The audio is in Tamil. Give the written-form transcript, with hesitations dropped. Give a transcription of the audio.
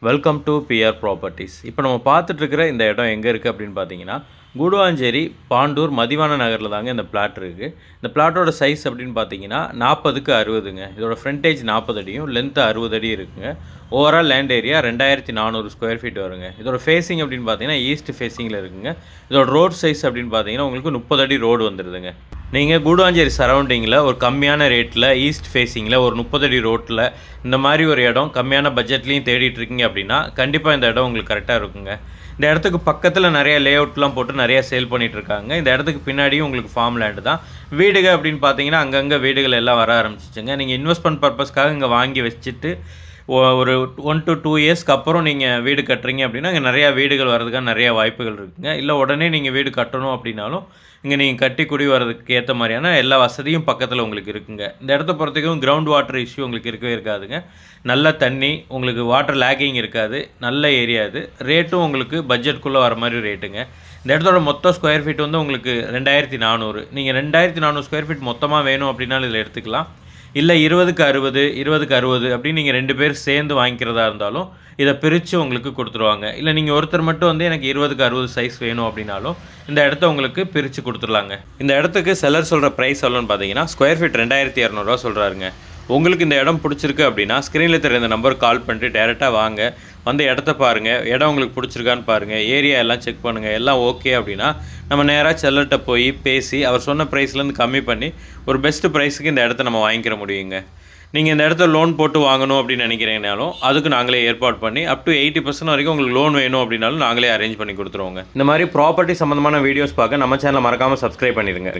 Welcome to PR properties. இப்போ நம்ம பார்த்துட்ருக்கிற இந்த இடம் எங்கே இருக்குது அப்படின்னு பார்த்தீங்கன்னா, கூடுவாஞ்சேரி பாண்டூர் மதிவான நகரில் தாங்க இந்த பிளாட் இருக்குது. இந்த பிளாட்டோட சைஸ் அப்படின்னு பார்த்தீங்கன்னா 40க்கு 60ங்க. இதோட ஃப்ரண்டேஜ் 40 அடியும் லென்த்து 60 அடி இருக்குங்க. Overall land area 2400 square feet வருங்க. இதோட ஃபேஸிங் அப்படின்னு பார்த்தீங்கன்னா ஈஸ்ட் ஃபேஸிங்கில் இருக்குங்க. இதோட ரோட் சைஸ் அப்படின்னு பார்த்தீங்கன்னா உங்களுக்கு 30 அடி ரோடு வந்துடுதுங்க. நீங்கள் கூடுவாஞ்சேரி சரௌண்டிங்கில் ஒரு கம்மியான ரேட்டில் ஈஸ்ட் ஃபேஸிங்கில் ஒரு 30 அடி ரோட்டில் இந்த மாதிரி ஒரு இடம் கம்மியான பட்ஜெட்லேயும் தேடிட்டு இருக்கீங்க அப்படின்னா கண்டிப்பாக இந்த இடம் உங்களுக்கு கரெக்டாக இருக்குங்க. இந்த இடத்துக்கு பக்கத்தில் நிறைய லே அவுட்லாம் போட்டு நிறையா சேல் பண்ணிகிட்டு இருக்காங்க. இந்த இடத்துக்கு பின்னாடியும் உங்களுக்கு ஃபார்ம் லேண்டு தான். வீடுகள் அப்படின்னு பார்த்தீங்கன்னா அங்கங்கே வீடுகள் எல்லாம் வர ஆரம்பிச்சிச்சுங்க. நீங்கள் இன்வெஸ்ட்மெண்ட் பர்பஸ்க்காக இங்கே வாங்கி வச்சுட்டு ஒரு 1 to 2 இயர்ஸ்க்கு அப்புறம் நீங்கள் வீடு கட்டுறீங்க அப்படின்னா இங்கே நிறையா வீடுகள் வர்றதுக்கான நிறையா வாய்ப்புகள் இருக்குங்க. இல்லை உடனே நீங்கள் வீடு கட்டணும் அப்படின்னாலும் இங்கே நீங்கள் கட்டி குடி வர்றதுக்கு ஏற்ற மாதிரியான எல்லா வசதியும் பக்கத்தில் உங்களுக்கு இருக்குங்க. இந்த இடத்த பொறுத்தவரைக்கும் கிரவுண்ட் வாட்டர் இஷ்யூ உங்களுக்கு இருக்கவே இருக்காதுங்க. நல்ல தண்ணி, உங்களுக்கு வாட்டர் லேக்கிங் இருக்காது. நல்ல ஏரியா இது. ரேட்டும் உங்களுக்கு பட்ஜெட்குள்ளே வர மாதிரி ரேட்டுங்க. இந்த இடத்தோட மொத்த ஸ்கொயர் ஃபீட் வந்து உங்களுக்கு 2400. நீங்கள் 2400 ஸ்கொயர் ஃபீட் மொத்தமாக வேணும் அப்படின்னாலும் இதில் எடுத்துக்கலாம். இல்லை 20க்கு 60 20க்கு 60 அப்படின்னு நீங்கள் 2 பேர் சேர்ந்து வாங்கிக்கிறதா இருந்தாலும் இதை பிரித்து உங்களுக்கு கொடுத்துருவாங்க. இல்லை நீங்கள் ஒருத்தர் மட்டும் வந்து எனக்கு 20க்கு 60 சைஸ் வேணும் அப்படின்னாலும் இந்த இடத்த உங்களுக்கு பிரித்து கொடுத்துடலாங்க. இந்த இடத்துக்கு செல்லர் சொல்கிற ப்ரைஸ் எவ்வளோன்னு பார்த்தீங்கன்னா ஸ்கொயர் ஃபீட் 2200 சொல்கிறாருங்க. உங்களுக்கு இந்த இடம் பிடிச்சிருக்கு அப்படின்னா ஸ்க்ரீனில் தெரியுற இந்த நம்பருக்கு கால் பண்ணிட்டு டேரெக்டாக வாங்க. வந்து இடத்த பாருங்கள். இடம் உங்களுக்கு பிடிச்சிருக்கான்னு பாருங்கள். ஏரியா எல்லாம் செக் பண்ணுங்கள். எல்லாம் ஓகே அப்படின்னா நம்ம நேராக செல்லர்கிட்ட போய் பேசி அவர் சொன்ன ப்ரைஸ்லேருந்து கம்மி பண்ணி ஒரு பெஸ்ட்டு ப்ரைஸுக்கு இந்த இடத்த நம்ம வாங்கிக்கிற முடியுங்க. நீங்கள் இந்த இடத்த லோன் போட்டு வாங்கணும் அப்படின்னு நினைக்கிறீங்கனாலும் அதுக்கு நாங்களே ஏற்பாடு பண்ணி அப் டு 80% வரைக்கும் உங்களுக்கு லோன் வேணும் அப்படின்னாலும் நாங்களே அரேஞ்ச் பண்ணி கொடுத்துருவோங்க. இந்த மாதிரி ப்ராப்பர்ட்டி சம்மந்தமான வீடியோஸ் பார்க்க நம்ம சேனலை மறக்காமல் சப்ஸ்கிரைப் பண்ணிடுங்க.